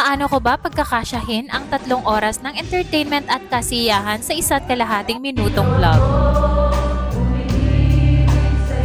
paano ko ba pagkakasyahin ang 3 oras ng entertainment at kasiyahan sa 1.5 minutong vlog?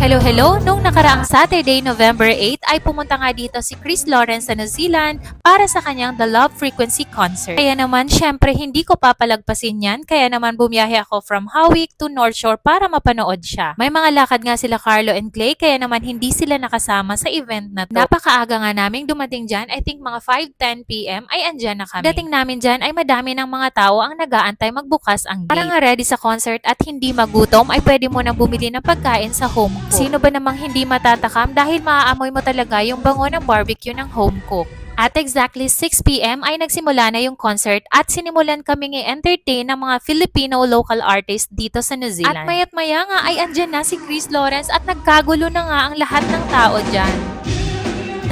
Hello! Nung nakaraang Saturday, November 8, ay pumunta nga dito si Chris Lawrence sa New Zealand para sa kanyang The Love Frequency Concert. Kaya naman, syempre, hindi ko papalagpasin yan. Kaya naman, bumiyahe ako from Howick to North Shore para mapanood siya. May mga lakad nga sila Carlo and Clay, kaya naman hindi sila nakasama sa event na to. Napakaaga nga naming dumating dyan. I think mga 5:10 p.m. ay andyan na kami. Dating namin dyan ay madami ng mga tao ang nag-aantay magbukas ang gate. Para nga ready sa concert at hindi magutom, ay pwede mo nang bumili ng pagkain sa home cook. Sino ba namang hindi matatakam dahil maaamoy mo talaga yung bango ng barbecue ng home cook. At exactly 6 p.m. ay nagsimula na yung concert at sinimulan kaming i-entertain ng mga Filipino local artists dito sa New Zealand. At mayat maya nga ay andyan na si Chris Lawrence at nagkagulo na nga ang lahat ng tao dyan.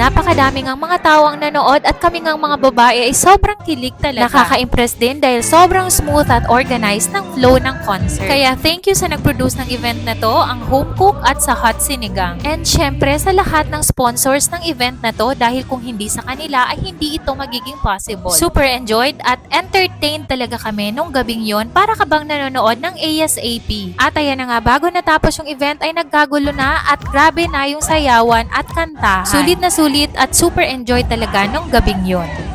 Napakadami ngang mga tao ang nanood at kami ngang mga babae ay sobrang kilig talaga. Nakaka-impress din dahil sobrang smooth at organized ng flow ng concert. Kaya thank you sa nag-produce ng event na to, ang Home Cook at sa Hot Sinigang. And syempre sa lahat ng sponsors ng event na to dahil kung hindi sa kanila ay hindi ito magiging possible. Super enjoyed at entertained talaga kami nung gabing yon para ka bang nanonood ng ASAP. At ayan na nga, bago natapos yung event ay nagkagulo na at grabe na yung sayawan at kantahan. Sulit na sulit at super enjoy talaga nung gabing yon.